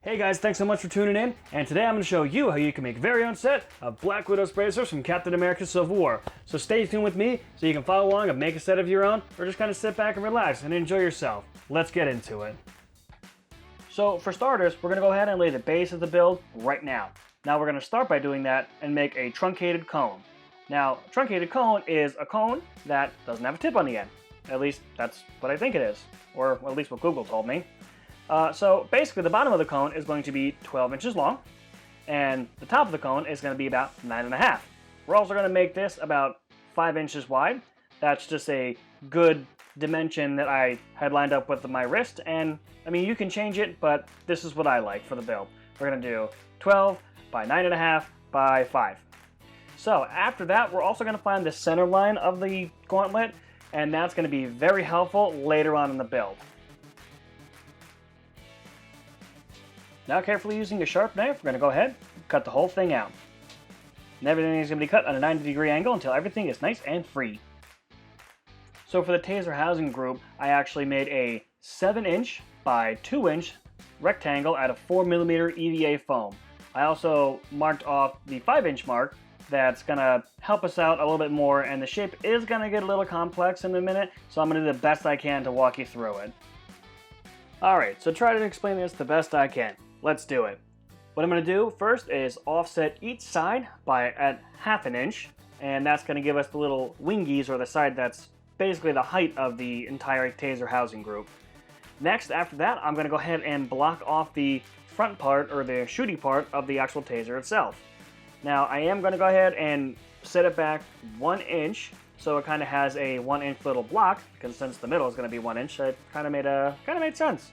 Hey guys, thanks so much for tuning in, and today I'm going to show you how you can make very own set of Black Widows Tazers from Captain America Civil War. So stay tuned with me so you can follow along and make a set of your own, or just kind of sit back and relax and enjoy yourself. Let's get into it. So for starters, we're going to go ahead and lay the base of the build right now. Now we're going to start by doing that and make a truncated cone. Now, a truncated cone is a cone that doesn't have a tip on the end. At least that's what I think it is, or at least what Google told me. So basically the bottom of the cone is going to be 12 inches long, and the top of the cone is going to be about 9.5. We're also going to make this about 5 inches wide. That's just a good dimension that I had lined up with my wrist, and I mean you can change it, but this is what I like for the build. We're going to do 12 by 9.5 by 5. So after that, we're also going to find the center line of the gauntlet, and that's going to be very helpful later on in the build. Now, carefully using a sharp knife, we're going to go ahead and cut the whole thing out. And everything is going to be cut at a 90-degree angle until everything is nice and free. So for the taser housing group, I actually made a 7-inch by 2-inch rectangle out of 4mm EVA foam. I also marked off the 5-inch mark. That's going to help us out a little bit more, and the shape is going to get a little complex in a minute, so I'm going to do the best I can to walk you through it. Alright, so try to explain this the best I can. Let's do it. What I'm going to do first is offset each side by at 1/2 inch, and that's going to give us the little wingies, or the side that's basically the height of the entire taser housing group. Next, after that, I'm going to go ahead and block off the front part, or the shooty part, of the actual taser itself. Now, I am going to go ahead and set it back 1 inch, so it kind of has a 1-inch little block, because since the middle is going to be 1 inch, it kind of made sense.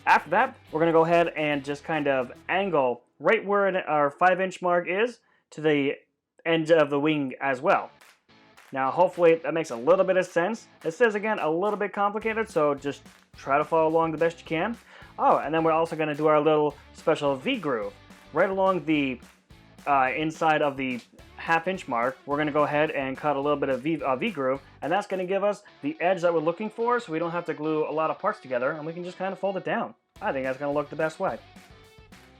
After that, we're going to go ahead and just kind of angle right where our 5-inch mark is to the end of the wing as well. Now, hopefully that makes a little bit of sense. This is, again, a little bit complicated, so just try to follow along the best you can. Oh, and then we're also going to do our little special V-groove. Right along the inside of the 1/2-inch mark, we're going to go ahead and cut a little bit of V-groove, and that's going to give us the edge that we're looking for, so we don't have to glue a lot of parts together, and we can just kind of fold it down. I think that's going to look the best way.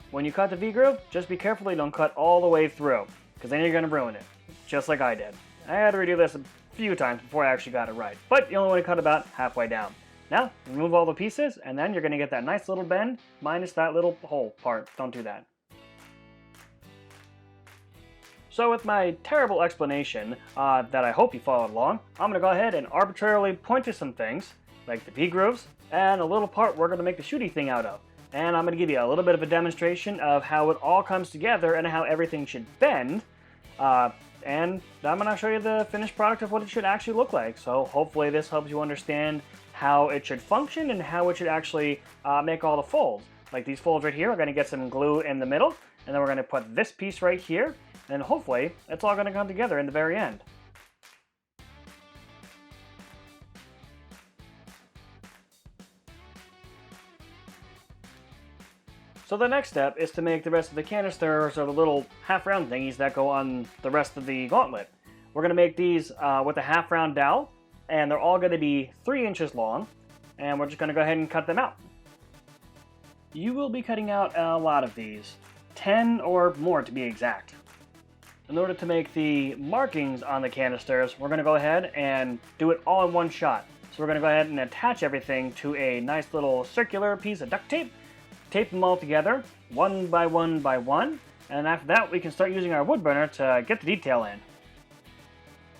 When you cut the V-groove, just be careful you don't cut all the way through, because then you're going to ruin it, just like I did. I had to redo this a few times before I actually got it right, but you only want to cut about halfway down. Now, remove all the pieces, and then you're going to get that nice little bend, minus that little hole part. Don't do that. So with my terrible explanation that I hope you followed along, I'm going to go ahead and arbitrarily point to some things, like the V-grooves, and a little part we're going to make the shooty thing out of. And I'm going to give you a little bit of a demonstration of how it all comes together and how everything should bend. And I'm going to show you the finished product of what it should actually look like. So hopefully this helps you understand how it should function and how it should actually make all the folds. Like these folds right here, we're going to get some glue in the middle, and then we're going to put this piece right here. And hopefully, it's all going to come together in the very end. So the next step is to make the rest of the canisters, or the little half-round thingies that go on the rest of the gauntlet. We're going to make these with a half-round dowel, and they're all going to be 3 inches long, and we're just going to go ahead and cut them out. You will be cutting out a lot of these, 10 or more to be exact. In order to make the markings on the canisters, we're going to go ahead and do it all in one shot. So we're going to go ahead and attach everything to a nice little circular piece of duct tape, tape them all together, one by one by one, and after that we can start using our wood burner to get the detail in.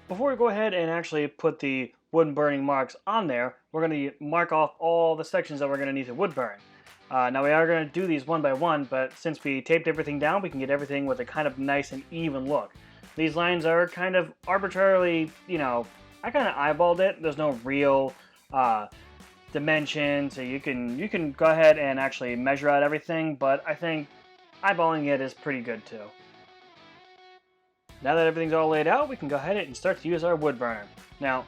Before we go ahead and actually put the wood burning marks on there, we're going to mark off all the sections that we're going to need to wood burn. Now we are going to do these one by one, but since we taped everything down, we can get everything with a kind of nice and even look. These lines are kind of arbitrarily, I kind of eyeballed it. There's no real dimension, so you can go ahead and actually measure out everything, but I think eyeballing it is pretty good too. Now that everything's all laid out, we can go ahead and start to use our wood burner. Now,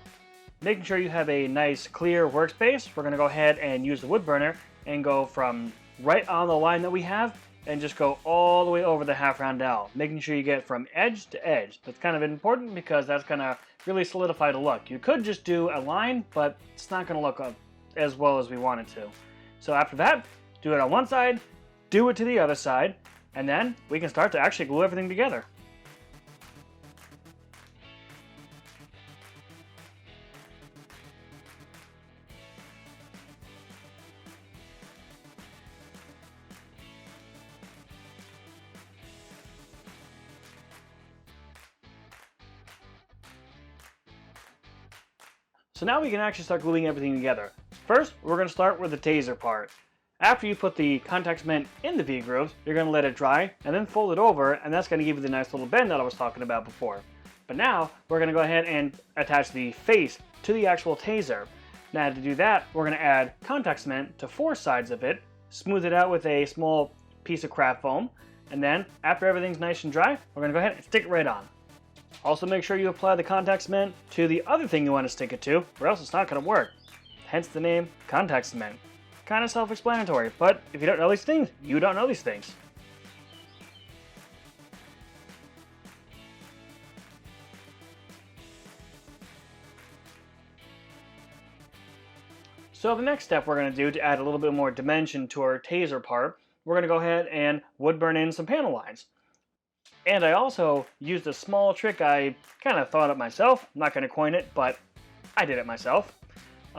making sure you have a nice clear workspace, we're going to go ahead and use the wood burner and go from right on the line that we have and just go all the way over the half-round dowel, making sure you get from edge to edge. That's kind of important because that's going to really solidify the look. You could just do a line, but it's not going to look as well as we want it to. So after that, do it on one side, do it to the other side, and then we can start to actually glue everything together. So now we can actually start gluing everything together. First, we're going to start with the taser part. After you put the contact cement in the V-grooves, you're going to let it dry and then fold it over, and that's going to give you the nice little bend that I was talking about before. But now, we're going to go ahead and attach the face to the actual taser. Now to do that, we're going to add contact cement to 4 sides of it, smooth it out with a small piece of craft foam, and then after everything's nice and dry, we're going to go ahead and stick it right on. Also make sure you apply the contact cement to the other thing you want to stick it to, or else it's not going to work. Hence the name contact cement. Kind of self-explanatory, but if you don't know these things, you don't know these things. So the next step we're going to do to add a little bit more dimension to our taser part, we're going to go ahead and wood burn in some panel lines. And I also used a small trick I kind of thought up myself. I'm not going to coin it, but I did it myself.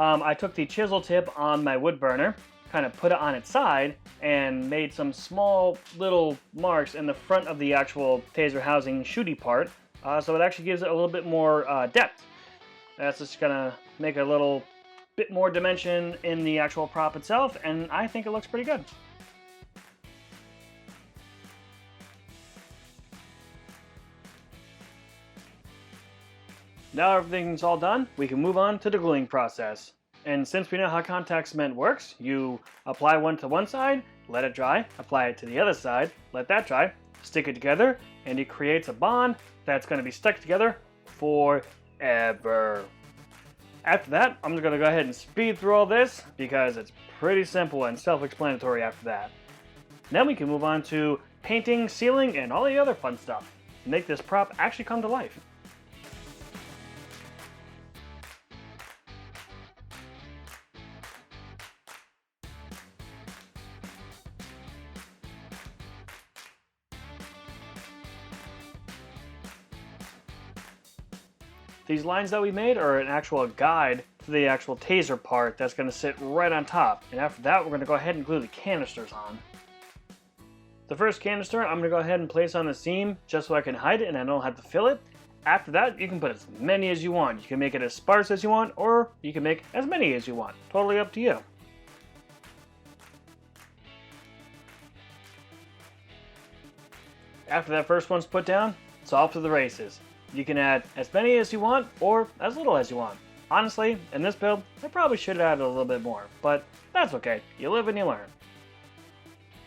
I took the chisel tip on my wood burner, kind of put it on its side, and made some small little marks in the front of the actual taser housing shooty part, so it actually gives it a little bit more depth. That's just going to make a little bit more dimension in the actual prop itself, and I think it looks pretty good. Now everything's all done, we can move on to the gluing process. And since we know how contact cement works, you apply one to one side, let it dry, apply it to the other side, let that dry, stick it together, and it creates a bond that's going to be stuck together forever. After that, I'm just going to go ahead and speed through all this because it's pretty simple and self-explanatory after that. Then we can move on to painting, sealing, and all the other fun stuff to make this prop actually come to life. These lines that we made are an actual guide to the actual taser part that's going to sit right on top. And after that, we're going to go ahead and glue the canisters on. The first canister, I'm going to go ahead and place on the seam just so I can hide it and I don't have to fill it. After that, you can put as many as you want. You can make it as sparse as you want, or you can make as many as you want. Totally up to you. After that first one's put down, it's off to the races. You can add as many as you want, or as little as you want. Honestly, in this build, I probably should have added a little bit more, but that's okay. You live and you learn.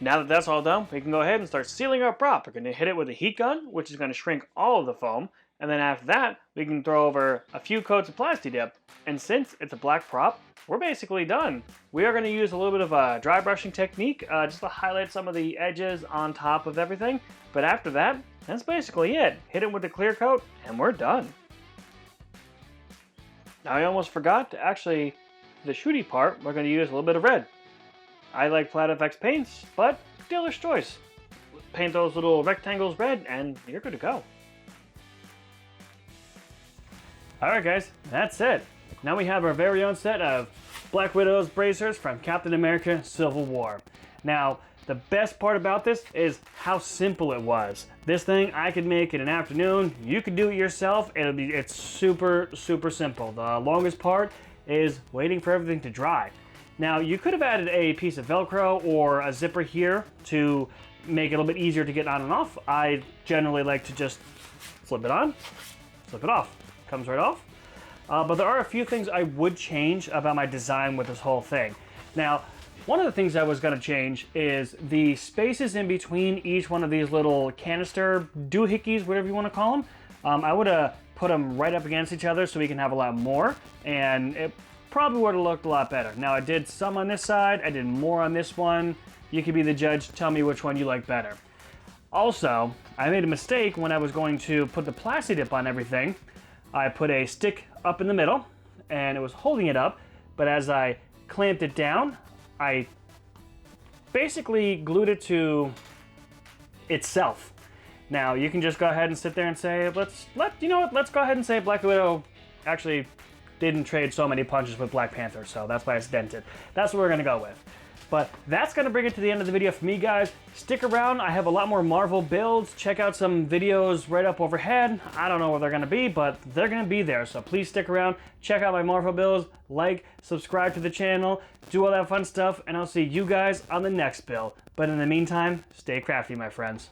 Now that that's all done, we can go ahead and start sealing our prop. We're going to hit it with a heat gun, which is going to shrink all of the foam, and then after that, we can throw over a few coats of Plasti Dip. And since it's a black prop, we're basically done. We are going to use a little bit of a dry brushing technique just to highlight some of the edges on top of everything, but after that, that's basically it. Hit it with the clear coat, and we're done. Now I almost forgot to actually, the shooty part, we're going to use a little bit of red. I like Flat FX paints, but dealer's choice. Paint those little rectangles red, and you're good to go. Alright guys, that's it. Now we have our very own set of Black Widows bracers from Captain America Civil War. Now, the best part about this is how simple it was. This thing I could make in an afternoon. You could do it yourself. It's super, super simple. The longest part is waiting for everything to dry. Now, you could have added a piece of Velcro or a zipper here to make it a little bit easier to get on and off. I generally like to just slip it on, slip it off. Comes right off. But there are a few things I would change about my design with this whole thing. Now, one of the things I was going to change is the spaces in between each one of these little canister doohickeys, whatever you want to call them. I would have put them right up against each other so we can have a lot more, and it probably would have looked a lot better. Now, I did some on this side, I did more on this one. You can be the judge, tell me which one you like better. Also, I made a mistake when I was going to put the Plasti Dip on everything. I put a stick up in the middle, and it was holding it up, but as I clamped it down, I basically glued it to itself. Now, you can just go ahead and sit there and say, let's go ahead and say Black Widow actually didn't trade so many punches with Black Panther, so that's why it's dented. That's what we're gonna go with. But that's gonna bring it to the end of the video for me, guys. Stick around, I have a lot more Marvel builds. Check out some videos right up overhead. I don't know where they're gonna be, but they're gonna be there, so please stick around. Check out my Marvel builds, like, subscribe to the channel, do all that fun stuff, and I'll see you guys on the next build. But in the meantime, stay crafty, my friends.